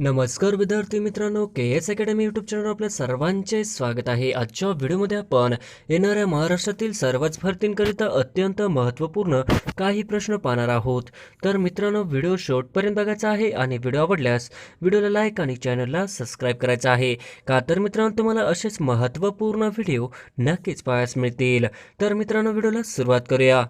नमस्कार विद्यार्थी मित्रांनो, के एस अकॅडमी यूट्यूब चॅनल आपल्या सर्वांचे स्वागत आहे। आजच्या व्हिडिओमध्ये आपण येणाऱ्या महाराष्ट्रातील सर्वच भरतींकरिता अत्यंत महत्त्वपूर्ण काही प्रश्न पाहणार आहोत। तर मित्रांनो, व्हिडिओ शेवटपर्यंत बघायचा आहे आणि व्हिडिओ आवडल्यास व्हिडिओला लाईक आणि चॅनलला सबस्क्राईब करायचं आहे, का तर मित्रांनो तुम्हाला असेच महत्त्वपूर्ण व्हिडिओ नक्कीच पाहायला मिळतील। तर मित्रांनो, व्हिडिओला सुरुवात करूया।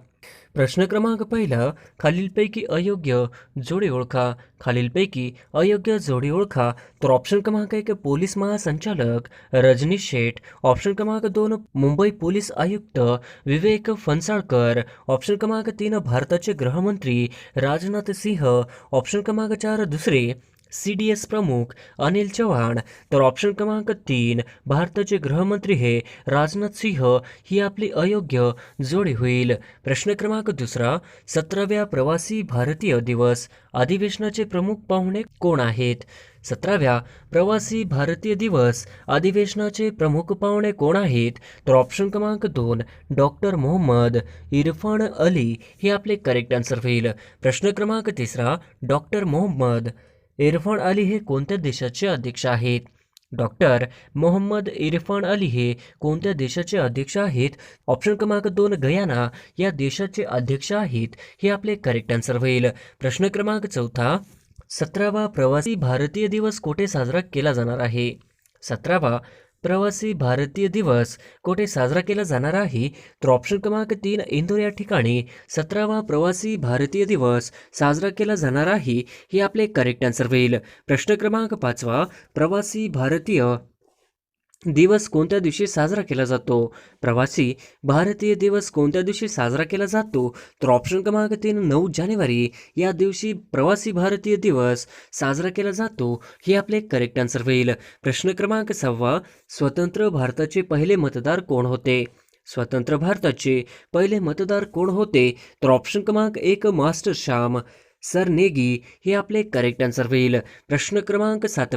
प्रश्न क्रमांक पहिला, खालीलपैकी अयोग्य जोडी ओळखा। खालीलपैकी अयोग्य जोडी ओळखा। तर ऑप्शन क्रमांक 1 पोलीस महासंचालक रजनीश शेठ, ऑप्शन क्रमांक 2 मुंबई पोलीस आयुक्त विवेक फणसाळकर, ऑप्शन क्रमांक 3 भारताचे गृहमंत्री राजनाथ सिंह, ऑप्शन क्रमांक 4 दुसरे CDS प्रमुख अनिल चव्हाण, तर ऑप्शन क्रमांक 3 भारताचे गृहमंत्री हे राजनाथ सिंह ही आपली अयोग्य जोडी होईल। प्रश्न क्रमांक दुसरा, 17व्या प्रवासी भारतीय दिवस अधिवेशनाचे प्रमुख पाहुणे कोण आहेत? 17व्या प्रवासी भारतीय दिवस अधिवेशनाचे प्रमुख पाहुणे कोण आहेत? तर ऑप्शन क्रमांक 2 डॉक्टर मोहम्मद इरफान अली हे आपले करेक्ट आन्सर होईल। प्रश्न क्रमांक तिसरा, डॉक्टर मोहम्मद इरफान अली हे कोणत्या देशाचे अध्यक्ष आहेत? डॉक्टर मोहम्मद इरफान अली हे कोणत्या देशाचे अध्यक्ष आहेत? ऑप्शन क्रमांक 2 गयाना या देशाचे अध्यक्ष आहेत हे आपले करेक्ट आन्सर होईल। प्रश्न क्रमांक चौथा, 17वा प्रवासी भारतीय दिवस कोठे साजरा केला जाणार आहे? 17वा प्रवासी भारतीय दिवस कोठे साजरा केला जाणार आहे? तर ऑप्शन क्रमांक 3 इंदोर या ठिकाणी 17वा प्रवासी भारतीय दिवस साजरा केला जाणार आहे हे आपले करेक्ट आन्सर होईल। प्रश्न क्रमांक 5 प्रवासी भारतीय दिवस कोणत्या दिवशी साजरा केला जातो? प्रवासी भारतीय दिवस कोणत्या दिवशी साजरा केला जातो? तर ऑप्शन क्रमांक 3 9 जानेवारी या दिवशी प्रवासी भारतीय दिवस साजरा केला जातो हे आपले करेक्ट आन्सर होईल। प्रश्न क्रमांक 6 स्वतंत्र भारताचे पहिले मतदार कोण होते? स्वतंत्र भारताचे पहिले मतदार कोण होते? तर ऑप्शन क्रमांक 1 मास्टर श्याम सर नेगी हे आपले करेक्ट आन्सर होईल। प्रश्न क्रमांक 7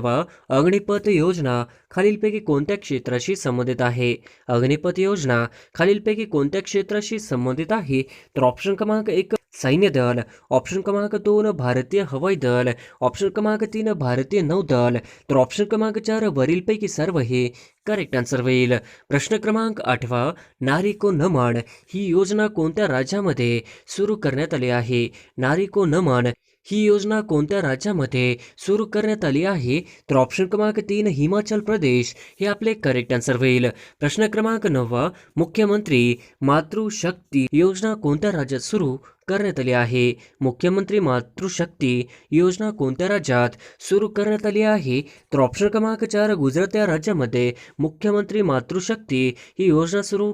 अग्निपथ योजना खालीलपैकी कोणत्या क्षेत्राशी संबंधित आहे? अग्निपथ योजना खालीलपैकी कोणत्या क्षेत्राशी संबंधित आहे? तर ऑप्शन क्रमांक 1 सैन्य दल, ऑप्शन क्रमांक 2 भारतीय हवाई दल, ऑप्शन क्रमांक 3 भारतीय नौदल, तर ऑप्शन क्रमांक 4 वरीलपैकी सर्व हे करेक्ट आन्सर होईल। प्रश्न क्रमांक 8 नारी को नमन ही योजना कोणत्या राज्यामध्ये सुरू करण्यात आली आहे? नारी को नमन ही योजना कोणत्या राज्यामध्ये सुरू करण्यात आली आहे? तर ऑप्शन क्रमांक 3 हिमाचल प्रदेश हे आपले करेक्ट आन्सर होईल। प्रश्न क्रमांक 9 मुख्यमंत्री मातृशक्ती योजना कोणत्या राज्यात सुरू करण्यात आली आहे? मुख्यमंत्री मातृशक्ती योजना कोणत्या राज्यात सुरू करण्यात आली आहे? तर ऑप्शन क्रमांक 4 गुजरात या राज्यामध्ये मुख्यमंत्री मातृशक्ती ही योजना सुरू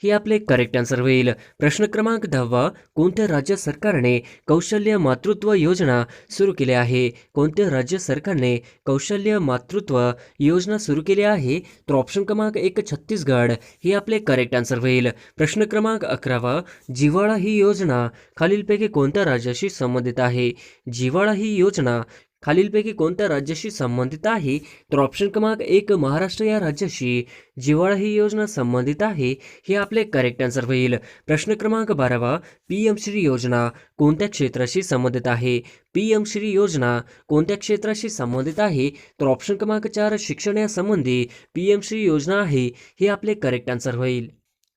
ही आपले करेक्ट आन्सर होईल। प्रश्न क्रमांक 10 कोणत्या राज्य सरकारने कौशल्य मातृत्व योजना सुरू केली आहे? कोणत्या राज्य सरकारने कौशल्य मातृत्व योजना सुरू केली आहे? तर ऑप्शन क्रमांक 1 छत्तीसगड हे आपले करेक्ट आन्सर होईल। प्रश्न क्रमांक 11 जिव्हाळा ही योजना खालीलपैकी कोणत्या राज्याशी संबंधित आहे? जिव्हाळा ही योजना खालीलपैकी कोणत्या राज्याशी संबंधित आहे? तर ऑप्शन क्रमांक 1 महाराष्ट्र या राज्याशी जिव्हाळा ही योजना संबंधित आहे हे आपले करेक्ट आन्सर होईल। प्रश्न क्रमांक 12 PM श्री योजना कोणत्या क्षेत्राशी संबंधित आहे? PM श्री योजना कोणत्या क्षेत्राशी संबंधित आहे? तर ऑप्शन क्रमांक 4 शिक्षण या संबंधी PM श्री योजना आहे हे आपले करेक्ट आन्सर होईल।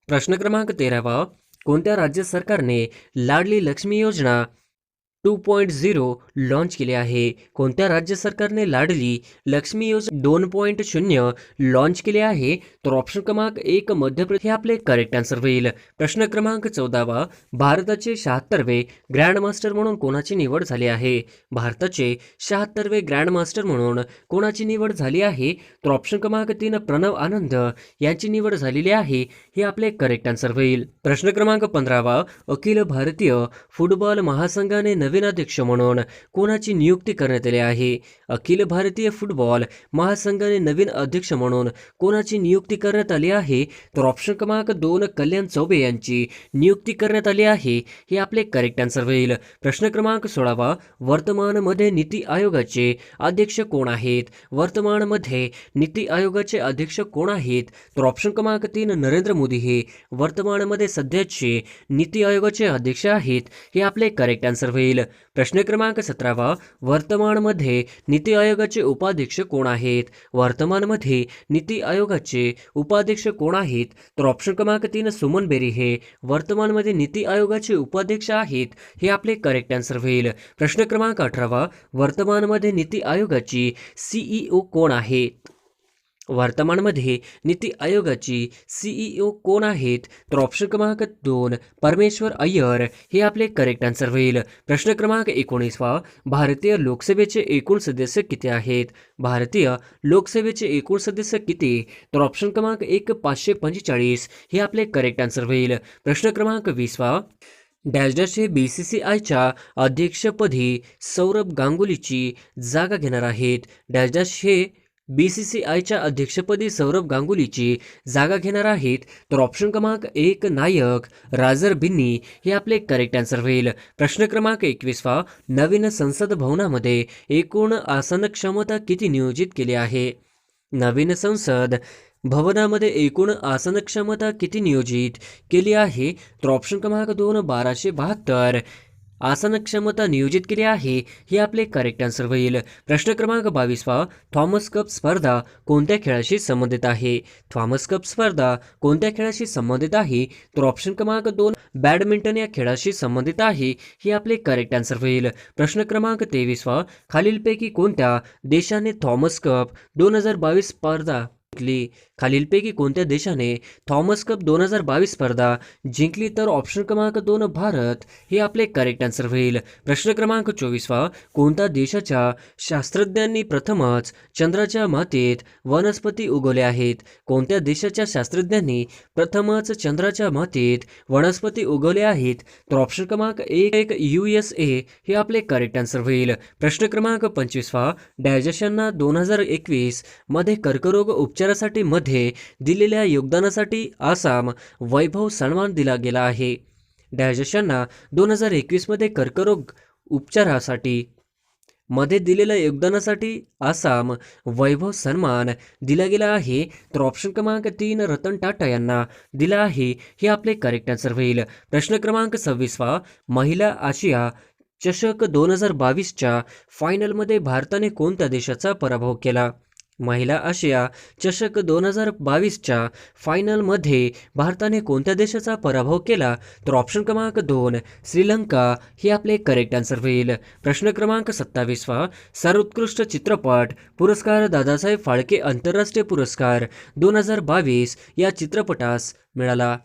प्रश्न क्रमांक 13 कोणत्या राज्य सरकारने लाडली लक्ष्मी योजना 2.0 लॉन्च केले आहे? कोणत्या राज्य सरकारने लाडली लक्ष्मी योजना 2.0 लॉन्च केले आहे? तर ऑप्शन क्रमांक 1 मध्य प्रदेश हे आपले करेक्ट आन्सर होईल। प्रश्न क्रमांक 14 भारताचे 76वे ग्रँड मास्टर म्हणून कोणाची निवड झाली आहे? भारताचे 76वे ग्रँड मास्टर म्हणून कोणाची निवड झाली आहे? तर ऑप्शन क्रमांक 3 प्रणव आनंद यांची निवड झालेली आहे हे आपले करेक्ट आन्सर होईल। प्रश्न क्रमांक 15 अखिल भारतीय फुटबॉल महासंघाने नवीन अध्यक्ष म्हणून कोणाची नियुक्ती करण्यात आली आहे? अखिल भारतीय फुटबॉल महासंघाने नवीन अध्यक्ष म्हणून कोणाची नियुक्ती करण्यात आली आहे? तर ऑप्शन क्रमांक 2 कल्याण चौबे यांची नियुक्ती करण्यात आली आहे हे आपले करेक्ट आन्सर होईल। प्रश्न क्रमांक 16 वर्तमानमध्ये नीती आयोगाचे अध्यक्ष कोण आहेत? वर्तमानमध्ये नीती आयोगाचे अध्यक्ष कोण आहेत? तर ऑप्शन क्रमांक 3 नरेंद्र मोदी हे वर्तमानमध्ये सध्याचे नीती आयोगाचे अध्यक्ष आहेत हे आपले करेक्ट आन्सर होईल। प्रश्न क्रमांक 17 वर्तमानमध्ये नीती आयोगाचे उपाध्यक्ष कोण आहेत? वर्तमानमध्ये नीती आयोगाचे उपाध्यक्ष कोण आहेत? तर ऑप्शन क्रमांक 3 सुमन बेरी हे वर्तमानमध्ये नीती आयोगाचे उपाध्यक्ष आहेत. हे आपले करेक्ट आन्सर होईल. प्रश्न क्रमांक 18 वर्तमानमध्ये नीती आयोगाची CEO कोण आहेत? वर्तमानमध्ये नीती आयोगाची CEO कोण आहेत? तर ऑप्शन क्रमांक 2 परमेश्वर अय्यर हे आपले करेक्ट आन्सर होईल. प्रश्न क्रमांक 19 भारतीय लोकसभेचे एकूण सदस्य किती आहेत? भारतीय लोकसभेचे एकूण सदस्य किती? तर ऑप्शन क्रमांक 1 545 हे आपले करेक्ट आन्सर होईल. प्रश्न क्रमांक 20 डॅश डॅश हे BCCIच्या अध्यक्षपदी सौरभ गांगुलीची जागा घेणार आहेत. डॅश डॅश हे BCCIच्या अध्यक्षपदी सौरभ गांगुलीची जागा घेणार आहेत. तर ऑप्शन क्रमांक 1 नायक राजर बिन्नी हे आपले करेक्ट आन्सर होईल. प्रश्न क्रमांक 21 नवीन संसद भवनामध्ये एकूण आसन क्षमता किती नियोजित केली आहे? नवीन संसद भवनामध्ये एकूण आसन क्षमता किती नियोजित केली आहे? तर ऑप्शन क्रमांक 2 1272 आसन क्षमता नियोजित केली आहे. हे आपले करेक्ट आन्सर होईल. प्रश्न क्रमांक 22 थॉमस कप स्पर्धा कोणत्या खेळाशी संबंधित आहे? थॉमस कप स्पर्धा कोणत्या खेळाशी संबंधित आहे? तर ऑप्शन क्रमांक 2 बॅडमिंटन या खेळाशी संबंधित आहे. हे आपले करेक्ट आन्सर होईल. प्रश्न क्रमांक 23 खालीलपैकी कोणत्या देशाने थॉमस कप 2022 स्पर्धा जिंकली? खालीलपैकी कोणत्या देशाने थॉमस कप 2022 स्पर्धा जिंकली? तर ऑप्शन क्रमांक 2 भारत हे आपले करेक्ट आन्सर होईल. प्रश्न क्रमांक 24 कोणत्या देशाच्या शास्त्रज्ञांनी प्रथमच चंद्राच्या मातीत वनस्पती उगवले आहेत? कोणत्या देशाच्या शास्त्रज्ञांनी प्रथमच चंद्राच्या मातीत वनस्पती उगवले आहेत? तर ऑप्शन क्रमांक 1 USA हे आपले करेक्ट आन्सर होईल. प्रश्न क्रमांक 25 डॅशना 2021 मध्ये कर्करोग उपचारासाठी मध्ये दिलेल्या योगदानासाठी आसाम वैभव सन्मान दिला गेला आहे. डॅशना 2021 मध्ये कर्करोग उपचारासाठी मध्ये दिलेल्या योगदानासाठी आसाम वैभव सन्मान दिला गेला आहे. तर ऑप्शन क्रमांक 3 रतन टाटा यांना दिला आहे. हे आपले करेक्ट आन्सर होईल. प्रश्न क्रमांक 26 महिला आशिया चषक 2022च्या फायनलमध्ये भारताने कोणत्या देशाचा पराभव केला? महिला आशिया चषक 2022च्या फायनलमध्ये भारताने कोणत्या देशाचा पराभव केला? तर ऑप्शन क्रमांक 2 श्रीलंका हे आपले करेक्ट आन्सर होईल. प्रश्न क्रमांक 27 सर्वोत्कृष्ट चित्रपट पुरस्कार दादासाहेब फाळके आंतरराष्ट्रीय पुरस्कार 2022 या चित्रपटास मिळाला.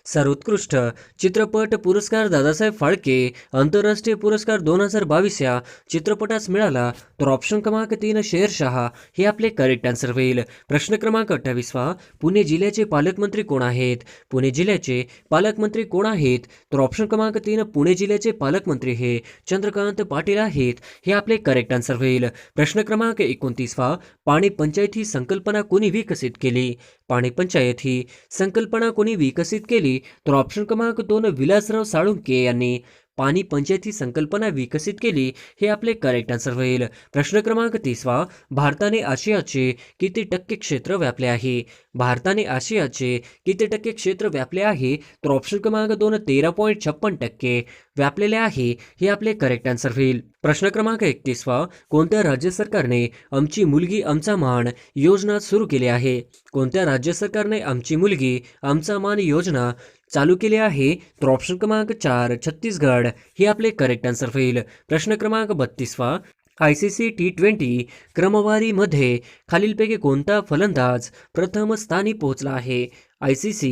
सर्वोत्कृष्ट चित्रपट पुरस्कार दादासाहेब फाळके आंतरराष्ट्रीय पुरस्कार 2022 या चित्रपटास मिळाला. तर ऑप्शन क्रमांक 3 शेरशहा हे आपले करेक्ट आन्सर होईल. प्रश्न क्रमांक 28 पुणे जिल्ह्याचे पालकमंत्री कोण आहेत? पुणे जिल्ह्याचे पालकमंत्री कोण आहेत? तर ऑप्शन क्रमांक 3 पुणे जिल्ह्याचे पालकमंत्री हे चंद्रकांत पाटील आहेत. हे आपले करेक्ट आन्सर होईल. प्रश्न क्रमांक 29 पाणी पंचायत ही संकल्पना कोणी विकसित केली? पाणी पंचायत ही संकल्पना कोणी विकसित केली? तर ऑप्शन क्रमांक 2 विलासराव साळुंके यांनी पाणी पंचायत ही संकल्पना विकसित केली. हे आपले करेक्ट आन्सर होईल. प्रश्न क्रमांक 30 भारताने आशियाचे किती टक्के क्षेत्र व्यापले आहे? भारताने आशियाचे किती टक्के क्षेत्र व्यापले आहे? तर ऑप्शन क्रमांक 2 13.56% व्यापलेले आहे. हे आपले करेक्ट आन्सर होईल. प्रश्न क्रमांक 31 कोणत्या राज्य सरकारने आमची मुलगी आमचा मान योजना सुरू केली आहे? कोणत्या राज्य सरकारने आमची मुलगी आमचा मान योजना चालू केली आहे? तर ऑप्शन क्रमांक 4 छत्तीसगड हे आपले करेक्ट आन्सर होईल. प्रश्न क्रमांक 32 ICC T20 क्रमवारीमध्ये खालीलपैकी कोणता फलंदाज प्रथम स्थानी पोहोचला आहे? ICC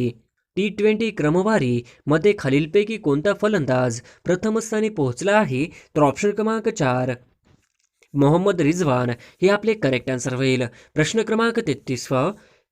T20 क्रमवारी मध्ये खालीलपैकी कोणता फलंदाज प्रथम स्थानी पोहोचला आहे? तर ऑप्शन क्रमांक 4 मोहम्मद रिझवान हे आपले करेक्ट आन्सर होईल. प्रश्न क्रमांक 33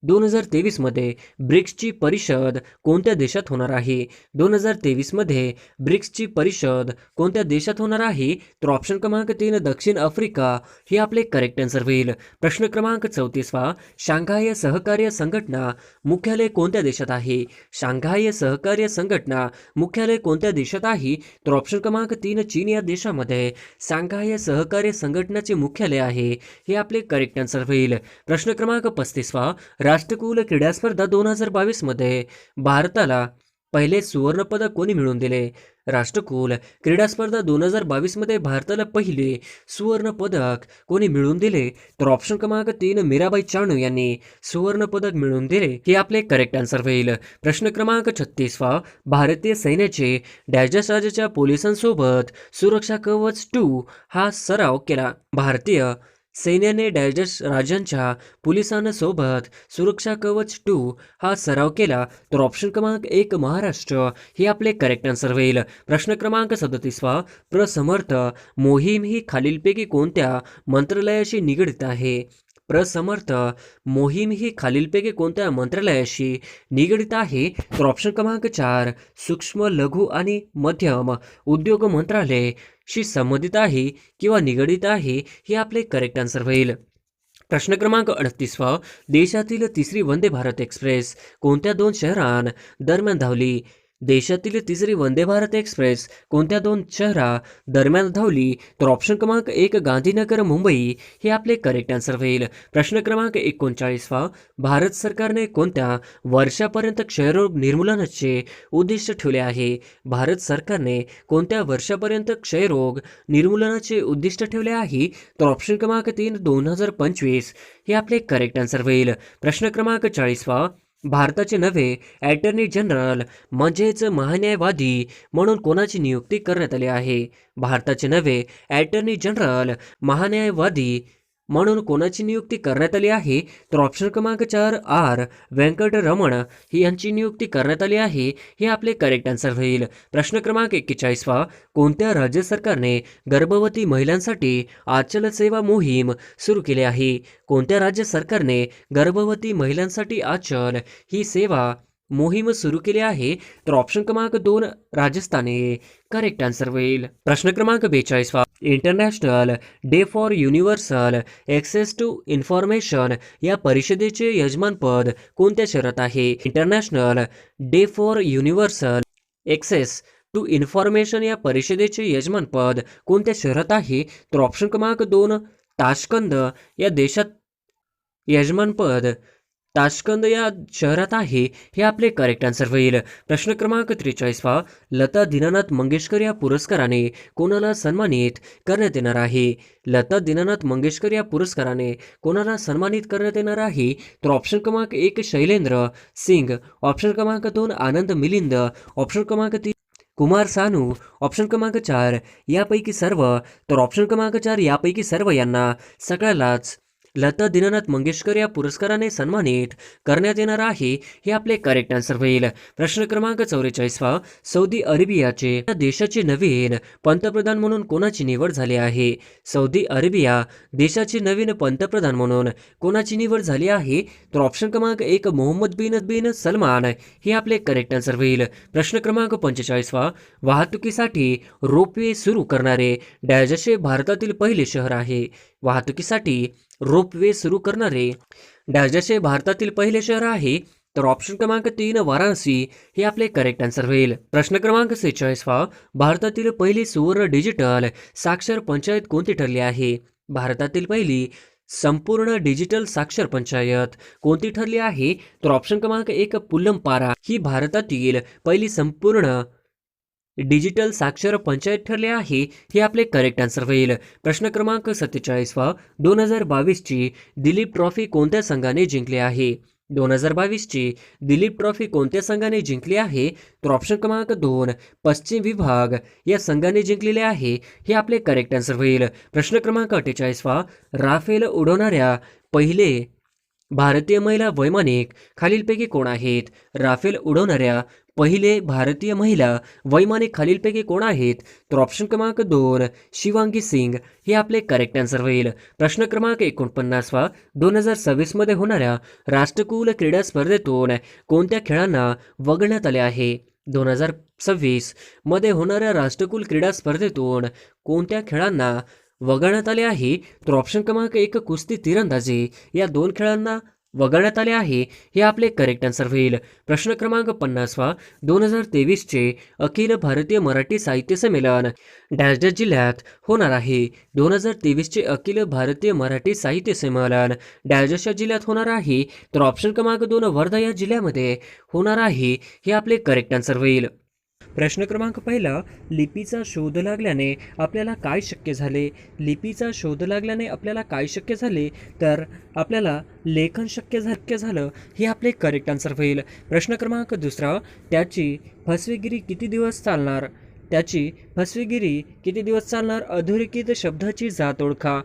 2023 मध्ये ब्रिक्सची परिषद कोणत्या देशात होणार आहे? 2023 मध्ये ब्रिक्सची परिषद कोणत्या देशात होणार आहे? तर ऑप्शन क्रमांक 3 दक्षिण आफ्रिका हे आपले करेक्ट आन्सर होईल. प्रश्न क्रमांक 34 शांघाय सहकार्य संघटना मुख्यालय कोणत्या देशात आहे? शांघाय सहकार्य संघटना मुख्यालय कोणत्या देशात आहे? तर ऑप्शन क्रमांक 3 चीन या देशामध्ये शांघाय सहकार्य संघटनाचे मुख्यालय आहे. हे आपले करेक्ट आन्सर होईल. प्रश्न क्रमांक 35 राष्ट्रकुल क्रीडा स्पर्धा 2022 मध्ये भारताला पहिले सुवर्णपदक कोणी मिळवून दिले? राष्ट्रकुल क्रीडा स्पर्धा 2022 मध्ये भारताला पहिले सुवर्ण पदक कोणी मिळवून दिले? तर ऑप्शन क्रमांक 3 मीराबाई चानू यांनी सुवर्ण पदक मिळवून दिले. हे आपले करेक्ट आन्सर होईल. प्रश्न क्रमांक 36 भारतीय सैन्याचे डॅश राज्याच्या पोलिसांसोबत सुरक्षा कवच 2 हा सराव केला. भारतीय सैन्याने डॅश राज्यांच्या पोलिसांसोबत सुरक्षा कवच 2 हा सराव केला. तर ऑप्शन क्रमांक 1 महाराष्ट्र हे आपले करेक्ट आन्सर होईल. प्रश्न क्रमांक 37 प्रसमर्थ मोहीम ही खालीलपैकी कोणत्या मंत्रालयाशी निगडित आहे? प्रसमर्थ मोहीम ही खालीलपैकी कोणत्या मंत्रालयाशी निगडित आहे? तर ऑप्शन क्रमांक 4 सूक्ष्म लघु आणि मध्यम उद्योग मंत्रालय शी संबंधित आहे किंवा निगडित आहे. हे आपले करेक्ट आन्सर होईल. प्रश्न क्रमांक 38 देशातील तिसरी वंदे भारत एक्सप्रेस कोणत्या 2 शहरां दरम्यान धावली? देशातील तिसरी वंदे भारत एक्सप्रेस कोणत्या 2 शहरा दरम्यान धावली? तर ऑप्शन क्रमांक 1 गांधीनगर मुंबई हे आपले करेक्ट आन्सर होईल. प्रश्न क्रमांक 39 भारत सरकारने कोणत्या वर्षापर्यंत क्षयरोग निर्मूलनाचे उद्दिष्ट ठेवले आहे? भारत सरकारने कोणत्या वर्षापर्यंत क्षयरोग निर्मूलनाचे उद्दिष्ट ठेवले आहे? तर ऑप्शन क्रमांक 3 2025 हे आपले करेक्ट आन्सर होईल. प्रश्न क्रमांक 40 भारताचे नवे अटॉर्नी जनरल म्हणजेच महान्यायवादी म्हणून कोणाची नियुक्ती करण्यात आली आहे? भारताचे नवे अटॉर्नी जनरल महान्यायवादी म्हणून कोणाची नियुक्ती करण्यात आली आहे? तर ऑप्शन क्रमांक 4 आर व्यंकटरमण ही यांची नियुक्ती करण्यात आली आहे. हे आपले करेक्ट आन्सर होईल. प्रश्न क्रमांक 41 कोणत्या राज्य सरकारने गर्भवती महिलांसाठी आचल सेवा मोहीम सुरू केली आहे? कोणत्या राज्य सरकारने गर्भवती महिलांसाठी आचल ही सेवा मोहीम सुरू केली आहे? तर ऑप्शन क्रमांक 2 राजस्थान करेक्ट आन्सर होईल. प्रश्न क्रमांक 42 international day for universal access to information या परिषदेचे यजमानपद कोणत्या शहरात आहे? International day for universal access to information या परिषदेचे यजमानपद कोणत्या शहरात आहे? तर ऑप्शन क्रमांक 2 ताशकंद या देशात यजमानपद ताशकंद या शहरात आहे. हे आपले करेक्ट आन्सर होईल. प्रश्न क्रमांक 43 लता दीनानाथ मंगेशकर या पुरस्काराने कोणाला सन्मानित करण्यात येणार आहे? लता दीनानाथ मंगेशकर या पुरस्काराने कोणाला सन्मानित करण्यात येणार आहे? तर ऑप्शन क्रमांक 1 शैलेंद्र सिंग, ऑप्शन क्रमांक 2 आनंद मिलिंद, ऑप्शन क्रमांक 3 कुमार सानू, ऑप्शन क्रमांक 4 यापैकी सर्व. तर ऑप्शन क्रमांक 4 यापैकी सर्व यांना सगळ्यालाच लता दीनानाथ मंगेशकर या पुरस्काराने सन्मानित करण्यात येणार आहे. हे आपले करेक्ट आन्सर होईल. प्रश्न क्रमांक 44 सौदी अरेबियाचे या देशाचे नवीन पंतप्रधान म्हणून कोणाची निवड झाली आहे? सौदी अरेबिया देशाचे नवीन पंतप्रधान म्हणून कोणाची निवड झाली आहे? तर ऑप्शन क्रमांक 1 मोहम्मद बिन सलमान हे आपले करेक्ट आन्सर होईल. प्रश्न क्रमांक 45 वाहतुकीसाठी रोपवे सुरू करणारे डॅश भारतातील पहिले शहर आहे? वाहतुकीसाठी रोपवे सुरू करणारे डॅश भारतातील पहिले शहर आहे? तर ऑप्शन क्रमांक 3 वाराणसी हे आपले करेक्ट आन्सर होईल. प्रश्न क्रमांक 46 भारतातील पहिली सुवर्ण डिजिटल साक्षर पंचायत कोणती ठरली आहे? भारतातील पहिली संपूर्ण डिजिटल साक्षर पंचायत कोणती ठरली आहे? तर ऑप्शन क्रमांक 1 पुल्लमपारा ही भारतातील पहिली संपूर्ण डिजिटल साक्षर पंचायत ठरले आहे. हे आपले करेक्ट आन्सर होईल. प्रश्न क्रमांक 47 2022ची दिलीप ट्रॉफी कोणत्या संघाने जिंकली आहे? 2022ची दिलीप ट्रॉफी कोणत्या संघाने जिंकली आहे? तर ऑप्शन क्रमांक 2 पश्चिम विभाग या संघाने जिंकलेले आहे. हे आपले करेक्ट आन्सर होईल. प्रश्न क्रमांक 48 राफेल उडवणाऱ्या पहिले भारतीय महिला वैमानिक खालीलपैकी कोण आहेत? राफेल उडवणाऱ्या पहिले भारतीय महिला वैमानिक खालीलपैकी कोण आहेत? तर ऑप्शन क्रमांक 2 शिवांगी सिंग हे आपले करेक्ट आन्सर होईल. प्रश्न क्रमांक 49 2026 मध्ये होणाऱ्या राष्ट्रकुल क्रीडा स्पर्धेतून कोणत्या खेळांना वगळण्यात आले आहे? 2026 मध्ये होणाऱ्या राष्ट्रकुल क्रीडा स्पर्धेतून कोणत्या खेळांना वगळण्यात आले आहे? तर ऑप्शन क्रमांक 1 कुस्ती तिरंदाजी या 2 खेळांना वगळण्यात आले आहे, हे आपले करेक्ट आन्सर होईल. प्रश्न क्रमांक 50वा 2023चे अखिल भारतीय मराठी साहित्य संमेलन डॅश डॅश जिल्ह्यात होणार आहे. 2023चे अखिल भारतीय मराठी साहित्य संमेलन डॅश डॅश या जिल्ह्यात होणार आहे. तर ऑप्शन क्रमांक 2 वर्धा या जिल्ह्यामध्ये होणार आहे, हे आपले करेक्ट आन्सर होईल. प्रश्न क्रमांक पहिला, लिपीचा शोध लागल्याने आपल्याला काय शक्य झाले? लिपीचा शोध लागल्याने आपल्याला काय शक्य झाले? तर आपल्याला लेखन शक्य झालं, हे आपले करेक्ट आन्सर होईल. प्रश्न क्रमांक दुसरा, त्याची फसवेगिरी किती दिवस चालणार? त्याची फसवेगिरी किती दिवस चालणार? अधोरेखित शब्दाची जात ओळखा.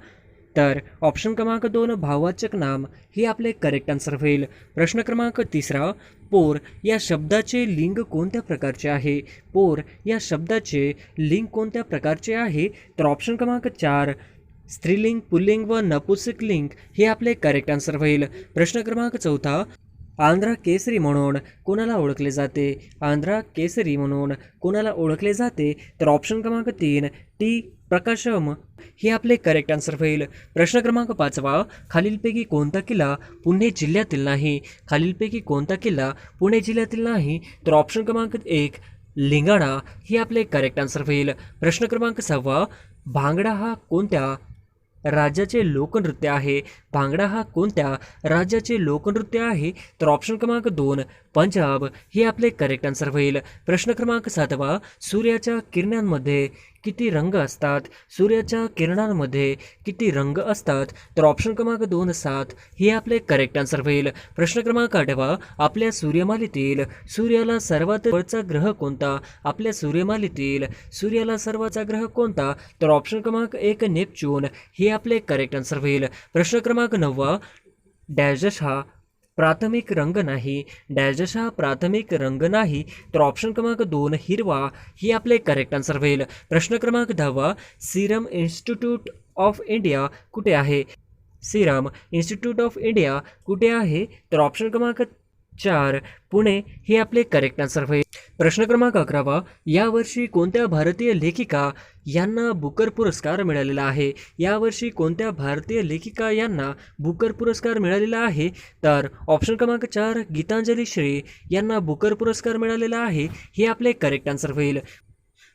तर ऑप्शन क्रमांक 2 भाववाचक नाम, हे आपले करेक्ट आन्सर होईल. प्रश्न क्रमांक तिसरा, पोर या शब्दाचे लिंग कोणत्या प्रकारचे आहे? पोर या शब्दाचे लिंग कोणत्या प्रकारचे आहे? तर ऑप्शन क्रमांक 4 स्त्रीलिंग, पुल्लिंग व नपुंसकलिंग, हे आपले करेक्ट आन्सर होईल. प्रश्न क्रमांक चौथा, आंध्रा केसरी म्हणून कोणाला ओळखले जाते? आंध्रा केसरी म्हणून कोणाला ओळखले जाते? तर ऑप्शन क्रमांक 3 टी प्रकाशम, हे आपले करेक्ट आन्सर होईल. प्रश्न क्रमांक 5वा, खालीलपैकी कोणता किल्ला पुणे जिल्ह्यातील नाही? खालीलपैकी कोणता किल्ला पुणे जिल्ह्यातील नाही? तर ऑप्शन क्रमांक 1 लिंगाणा, हे आपले करेक्ट आन्सर होईल. प्रश्न क्रमांक 6वा, भांगडा हा कोणत्या राज्याचे लोकनृत्य आहे? भांगडा हा कोणत्या राज्याचे लोकनृत्य आहे? तर ऑप्शन क्रमांक 2 पंजाब, हे आपले करेक्ट आन्सर होईल. प्रश्न क्रमांक 7वा, सूर्याच्या किरणांमध्ये किती रंग असतात? सूर्याच्या किरणांमध्ये किती रंग असतात? तर ऑप्शन क्रमांक 2 7, हे आपले करेक्ट आन्सर होईल. प्रश्न क्रमांक 8वा, आपल्या सूर्यमालेतील सूर्याला सर्वात जवळचा ग्रह कोणता? आपल्या सूर्यमालेतील सूर्याला सर्वाचा ग्रह कोणता? तर ऑप्शन क्रमांक 1 नेपच्यून, हे आपले करेक्ट आन्सर होईल. प्रश्न क्रमांक 9वा, डॅश हा प्राथमिक रंग नाही. डॅश हा प्राथमिक रंग नाही. तर ऑप्शन क्रमांक 2 हिरवा, ही आपले करेक्ट आन्सर होईल. प्रश्न क्रमांक 10वा, सिरम इन्स्टिट्यूट ऑफ इंडिया कुठे आहे? सिरम इन्स्टिट्यूट ऑफ इंडिया कुठे आहे? तर ऑप्शन क्रमांक 4 पुणे, हे आपले करेक्ट आन्सर होईल. प्रश्न क्रमांक 11वा, यावर्षी कोणत्या भारतीय लेखिका यांना बुकर पुरस्कार मिळालेला आहे? यावर्षी कोणत्या भारतीय लेखिका यांना बुकर पुरस्कार मिळालेला आहे? तर ऑप्शन क्रमांक 4 गीतांजली श्री यांना बुकर पुरस्कार मिळालेला आहे, हे आपले करेक्ट आन्सर होईल.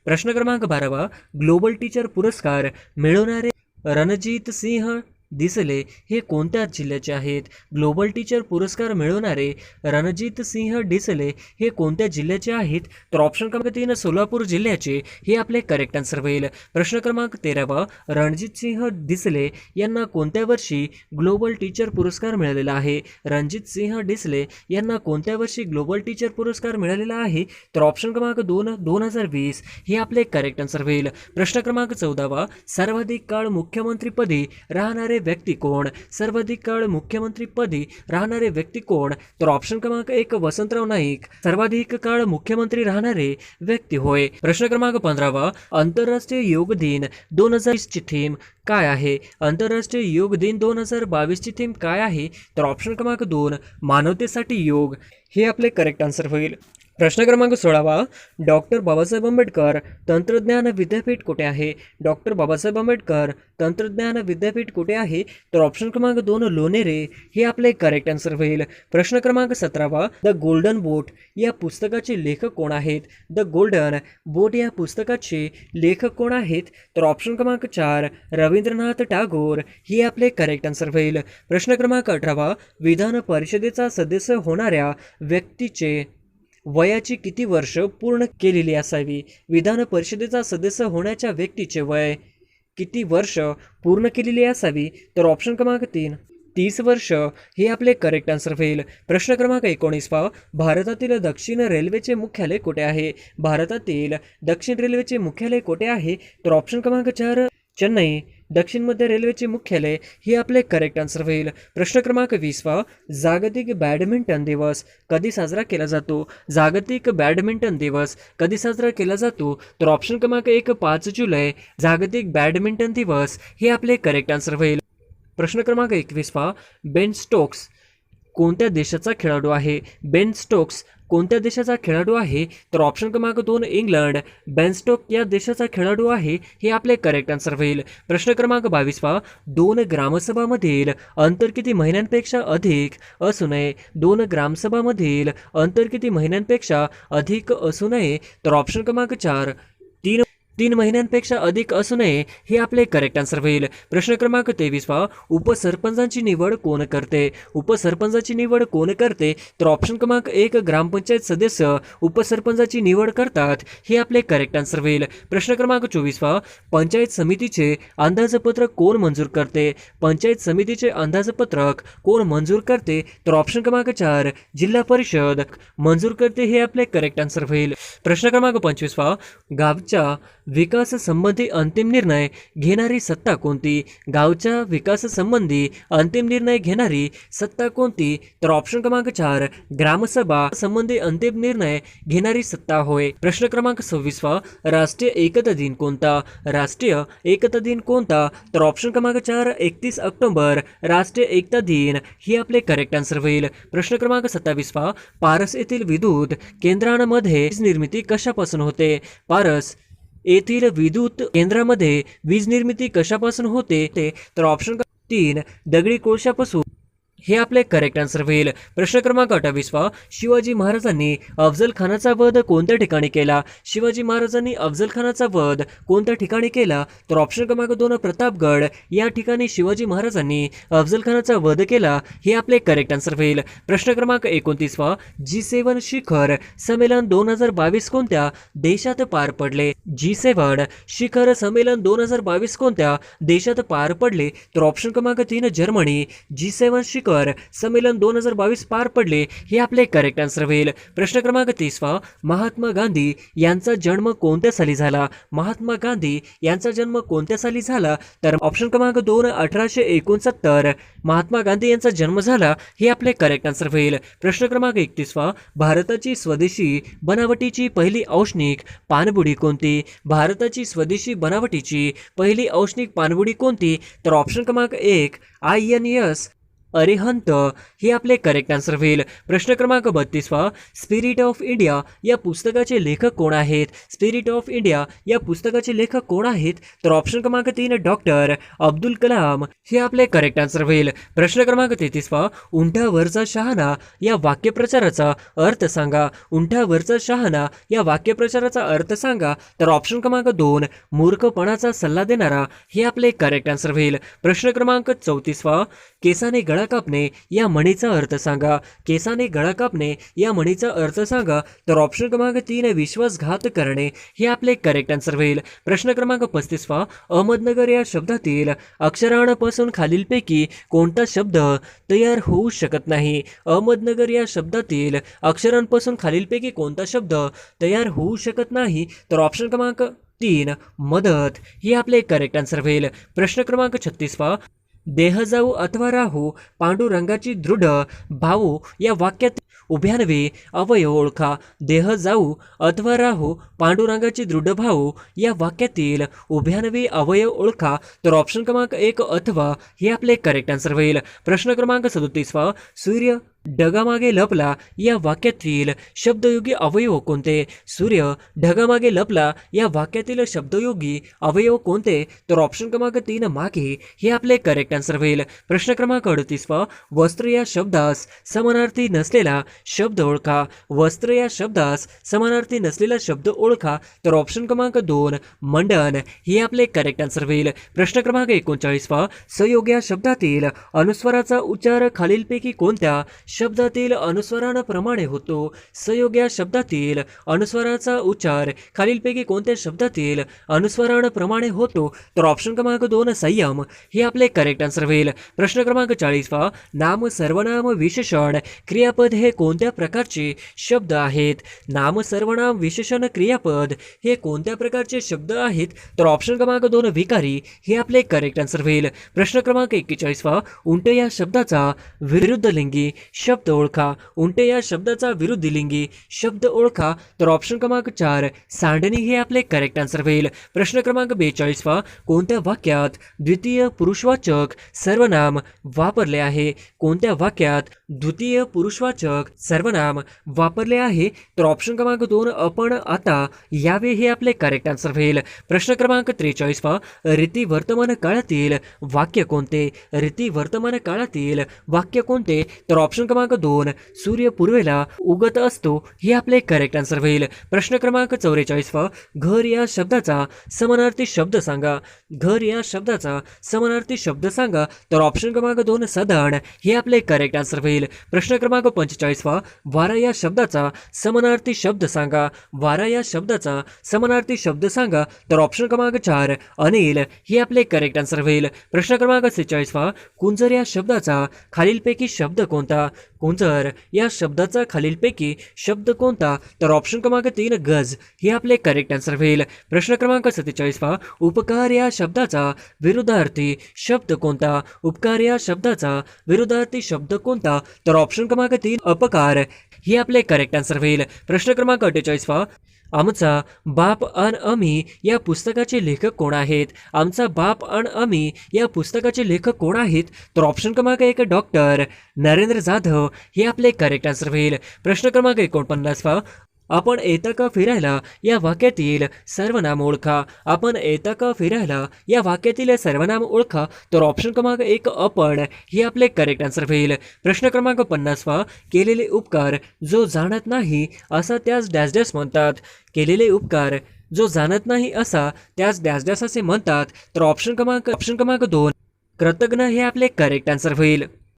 प्रश्न क्रमांक 12वा, ग्लोबल टीचर पुरस्कार मिळवणारे रणजित सिंह डिसले हे कोणत्या जिल्ह्याचे आहेत? ग्लोबल टीचर पुरस्कार मिळवणारे रणजित सिंह डिसले हे कोणत्या जिल्ह्याचे आहेत? तर ऑप्शन क्रमांक 3 सोलापूर जिल्ह्याचे, हे आपले करेक्ट आन्सर होईल. प्रश्न क्रमांक 13वा, रणजित सिंह डिसले यांना कोणत्या वर्षी ग्लोबल टीचर पुरस्कार मिळालेला आहे? रणजित सिंह डिसले यांना कोणत्या वर्षी ग्लोबल टीचर पुरस्कार मिळालेला आहे? तर ऑप्शन क्रमांक 2 2020, हे आपले करेक्ट आन्सर होईल. प्रश्न क्रमांक 14वा, सर्वाधिक काळ मुख्यमंत्रीपदी राहणारे व्यक्ती कोण? सर्वाधिक काळ मुख्यमंत्रीपदी राहणारे व्यक्ती कोण? तर ऑप्शन क्रमांक 1 वसंतराव नाईक सर्वाधिक काळ मुख्यमंत्री राहणारे व्यक्ती होय. प्रश्न क्रमांक 15वा, आंतरराष्ट्रीय योग दिन 2020 ची थीम काय आहे? आंतरराष्ट्रीय योग दिन 2022 ची थीम काय आहे? तर ऑप्शन क्रमांक 2 मानवतेसाठी योग, हे आपले करेक्ट आन्सर होईल. प्रश्न क्रमांक 16वा, डॉक्टर बाबासाहेब आंबेडकर तंत्रज्ञान विद्यापीठ कुठे आहे? डॉक्टर बाबासाहेब आंबेडकर तंत्रज्ञान विद्यापीठ कुठे आहे? तर ऑप्शन क्रमांक 2 लोणेरे, हे आपले करेक्ट आन्सर होईल. प्रश्न क्रमांक 17वा, द गोल्डन बोट या पुस्तकाचे लेखक कोण आहेत? द गोल्डन बोट या पुस्तकाचे लेखक कोण आहेत? तर ऑप्शन क्रमांक 4 रवींद्रनाथ टागोर, हे आपले करेक्ट आन्सर होईल. प्रश्न क्रमांक 18वा, विधान परिषदेचा सदस्य होणाऱ्या व्यक्तीचे वयाची किती वर्ष पूर्ण केलेली असावी? विधान परिषदेचा सदस्य होण्याच्या व्यक्तीचे वय किती वर्ष पूर्ण केलेली असावी? तर ऑप्शन क्रमांक 3 30 वर्ष, हे आपले करेक्ट आन्सर होईल. प्रश्न क्रमांक 19वा, भारतातील दक्षिण रेल्वेचे मुख्यालय कुठे आहे? भारतातील दक्षिण रेल्वेचे मुख्यालय कुठे आहे? तर ऑप्शन क्रमांक 4 चेन्नई दक्षिण मध्य रेल्वेचे मुख्यालय, हे आपले करेक्ट आन्सर होईल. प्रश्न क्रमांक 20वा, जागतिक बॅडमिंटन दिवस कधी साजरा केला जातो? जागतिक बॅडमिंटन दिवस कधी साजरा केला जातो? तर ऑप्शन क्रमांक 1 5 जुलै जागतिक बॅडमिंटन दिवस, हे आपले करेक्ट आन्सर होईल. प्रश्न क्रमांक 21वा, बेन स्टोक्स कोणत्या देशाचा खेळाडू आहे? बेन स्टोक्स कोणत्या देशाचा खेळाडू आहे? तर ऑप्शन क्रमांक 2 इंग्लंड. बेन स्टोक या देशाचा खेळाडू आहे, हे आपले करेक्ट आन्सर होईल. प्रश्न क्रमांक 22 पहा, 2 ग्रामसभामधील अंतर किती महिन्यांपेक्षा अधिक असू नये? 2 ग्रामसभामधील अंतर किती महिन्यांपेक्षा अधिक असू नये? तर ऑप्शन क्रमांक 4 तीन महिन्यांपेक्षा अधिक असू नये, हे आपले करेक्ट आन्सर होईल. प्रश्न क्रमांक 23 पहा, उपसरपंचाची निवड कोण करते? उपसरपंचाची निवड कोण करते? तर ऑप्शन क्रमांक 1 ग्रामपंचायत सदस्य उपसरपंचाची निवड करतात, हे आपले करेक्ट आन्सर होईल. प्रश्न क्रमांक 24 पहा, पंचायत समितीचे अंदाजपत्रक कोण मंजूर करते? पंचायत समितीचे अंदाजपत्रक कोण मंजूर करते? तर ऑप्शन क्रमांक 4 जिल्हा परिषद मंजूर करते, हे आपले करेक्ट आन्सर होईल. प्रश्न क्रमांक 25 पहा, गावच्या विकास संबंधी अंतिम निर्णय घेणारी सत्ता कोणती? गावच्या विकास संबंधी अंतिम निर्णय घेणारी सत्ता कोणती? तर ऑप्शन क्रमांक 4 ग्रामसभा संबंधी अंतिम निर्णय घेणारी सत्ता होय. प्रश्न क्रमांक 26 राष्ट्रीय एकता दिन कोणता? राष्ट्रीय एकता दिन कोणता? तर ऑप्शन क्रमांक 4 31 ऑक्टोबर राष्ट्रीय एकता दिन, ही आपले करेक्ट आन्सर होईल. प्रश्न क्रमांक 27 पारस येथील विद्युत केंद्रांमध्ये वीज निर्मिती कशापासून होते? पारस येथील विद्युत केंद्रामध्ये वीज निर्मिती कशापासून होते? तर ऑप्शन 3 दगडी कोळशापासून, हे आपले करेक्ट आन्सर होईल. प्रश्न क्रमांक 28 शिवाजी महाराजांनी अफजल खानाचा वध कोणत्या ठिकाणी केला? शिवाजी महाराजांनी अफजल खानाचा वध कोणत्या ठिकाणी केला? तर ऑप्शन क्रमांक 2 प्रतापगड या ठिकाणी शिवाजी महाराजांनी अफजल खानाचा वध केला, हे आपले करेक्ट आन्सर होईल. प्रश्न क्रमांक 29 G7 शिखर संमेलन 2022 कोणत्या देशात पार पडले? G7 शिखर संमेलन 2022 कोणत्या देशात पार पडले? तर ऑप्शन क्रमांक 3 जर्मनी. G7 शिखर संमेलन 2022 पार पडले, हे आपले करेक्ट आन्सर होईल. प्रश्न क्रमांक 30 महात्मा गांधी यांचा जन्म कोणत्या साली झाला? महात्मा गांधी यांचा जन्म कोणत्या साली झाला? तर ऑप्शन क्रमांक 2 1869 महात्मा गांधी यांचा जन्म झाला, हे आपले करेक्ट आन्सर होईल. प्रश्न क्रमांक 31 भारताची स्वदेशी बनावटीची पहिली औष्णिक पाणबुडी कोणती? भारताची स्वदेशी बनावटीची पहिली औष्णिक पाणबुडी कोणती? तर ऑप्शन क्रमांक 1 INS अरिहंत, हे आपले करेक्ट आन्सर होईल. प्रश्न क्रमांक 32 स्पिरिट ऑफ इंडिया या पुस्तकाचे लेखक कोण आहेत? स्पिरिट ऑफ इंडिया या पुस्तकाचे लेखक कोण आहेत? तर ऑप्शन क्रमांक 3 डॉक्टर अब्दुल कलाम, हे आपले करेक्ट आन्सर होईल. प्रश्न क्रमांक 33 उंठावरचा शहाणा या वाक्यप्रचाराचा अर्थ सांगा. उंठावरचा शहाणा या वाक्यप्रचाराचा अर्थ सांगा. तर ऑप्शन क्रमांक 2 मूर्खपणाचा सल्ला देणारा, हे आपले करेक्ट आन्सर होईल. प्रश्न क्रमांक 34 केसाने गळा कापणे या म्हणीचा अर्थ सांगा. केसाने गळा कापणे या म्हणीचा अर्थ सांगा. तर ऑप्शन क्रमांक 3 विश्वासघात करणे, हे आपले करेक्ट आन्सर होईल. प्रश्न क्रमांक 35 अहमदनगर या शब्दातील अक्षरांपासून खालीलपैकी कोणता शब्द तयार होऊ शकत नाही? अहमदनगर या शब्दातील अक्षरांपासून खालीलपैकी कोणता शब्द तयार होऊ शकत नाही? तर ऑप्शन क्रमांक 3 मदत, हे आपले करेक्ट आन्सर होईल. प्रश्न क्रमांक 36 देह जाऊ अथवा राहू पांडुरंगाची दृढ भाऊ या वाक्यात उभ्यानवे अवयव ओळखा. देह जाऊ अथवा राहू पांडुरंगाची दृढ भाऊ या वाक्यातील उभ्यानवे अवयव ओळखा. तर ऑप्शन क्रमांक 1 अथवा, हे आपले करेक्ट आन्सर होईल. प्रश्न क्रमांक 37 सूर्य ढगामागे लपला या वाक्यातील शब्दयोगी अवयव कोणते? सूर्य ढगामागे लपला या वाक्यातील शब्दयोगी अवयव कोणते? तर ऑप्शन क्रमांक 3 मागे, हे आपले करेक्ट आन्सर होईल. प्रश्न क्रमांक 38 वस्त्र या शब्दास समानार्थी नसलेला शब्द ओळखा. वस्त्र या शब्दास समानार्थी नसलेला शब्द ओळखा. तर ऑप्शन क्रमांक 2 मंडन, हे आपले करेक्ट आन्सर होईल. प्रश्न क्रमांक 39 संयोग या शब्दातील अनुस्वाराचा उच्चार खालीलपैकी कोणत्या शब्दातील अनुस्वारांप्रमाणे होतो? संयोग या शब्दातील अनुस्वाराचा उच्चार खालीलपैकी कोणत्या शब्दातील अनुस्वारांप्रमाणे होतो? तर ऑप्शन क्रमांक 2 संयम, हे आपले करेक्ट आन्सर होईल. प्रश्न क्रमांक 40 नाम सर्वनाम विशेषण क्रियापद हे कोणत्या प्रकारचे शब्द आहेत? नाम सर्वनाम विशेषण क्रियापद हे कोणत्या प्रकारचे शब्द आहेत? तर ऑप्शन क्रमांक 2 विकारी, हे आपले करेक्ट आन्सर होईल. प्रश्न क्रमांक 41 उंट या शब्दाचा विरुद्धलिंगी शब्द ओळखा. उंटे या शब्दाचा विरुद्धलिंगी शब्द ओळखा. तर ऑप्शन क्रमांक 4 सांडणी हे आपले करेक्ट आन्सर होईल. प्रश्न क्रमांक 42 पहा, कोणत्या वाक्यात द्वितीय पुरुषवाचक सर्वनाम वापरले आहे? कोणत्या वाक्यात द्वितीय पुरुषवाचक सर्वनाम वापरले आहे? तर ऑप्शन क्रमांक 2 आपण आता यावे हे आपले करेक्ट आन्सर होईल. प्रश्न क्रमांक 43 पहा, रीती वर्तमान काळातील वाक्य कोणते? रीती वर्तमान काळातील वाक्य कोणते? तर ऑप्शन क्रमांक 2 सूर्य पूर्वेला उगत असतो हे आपले करेक्ट आन्सर होईल. प्रश्न क्रमांक 44 पहा, घर या शब्दाचा समानार्थी शब्द सांगा. घर या शब्दाचा समानार्थी शब्द सांगा. तर ऑप्शन क्रमांक 2 सदन हे आपले करेक्ट आन्सर होईल. प्रश्न क्रमांक 45 पहा, वारा या शब्दाचा समानार्थी शब्द सांगा. वारा या शब्दाचा समानार्थी शब्द सांगा. तर ऑप्शन क्रमांक 4 अनिल हे आपले करेक्ट आन्सर होईल. प्रश्न क्रमांक 46 पहा, कुंजर या शब्दाचा खालीलपैकी शब्द कोणता? कुंजर या शब्दाचा खालीलपैकी शब्द कोणता? तर ऑप्शन क्रमांक 3 गज हे आपले करेक्ट आन्सर होईल. प्रश्न क्रमांक 47 पहा, उपकार या शब्दाचा विरुद्धार्थी शब्द कोणता? उपकार या शब्दाचा विरुद्धार्थी शब्द कोणता? तर ऑप्शन क्रमांक 3 अपकार हे आपले करेक्ट आन्सर होईल. प्रश्न क्रमांक 48 पहा, आमचा बाप अन आम्ही या पुस्तकाचे लेखक कोण आहेत? आमचा बाप अन आम्ही या पुस्तकाचे लेखक कोण आहेत? तर ऑप्शन क्रमांक 1 डॉक्टर नरेंद्र जाधव हे आपले करेक्ट आन्सर होईल. प्रश्न क्रमांक 49 पहा, आपण येता का फिरायला या वाक्यातील सर्वनाम ओळखा. आपण येता का फिरायला या वाक्यातील सर्वनाम ओळखा. तर ऑप्शन क्रमांक 1 आपण हे आपले करेक्ट आन्सर होईल. प्रश्न क्रमांक 50 पहा, केलेले उपकार जो जाणत नाही असा त्यास डॅश डॅश म्हणतात. केलेले उपकार जो जाणत नाही असा त्यास डॅश डॅश असे म्हणतात. तर ऑप्शन क्रमांक 2 कृतज्ञ हे आपले करेक्ट आन्सर होईल.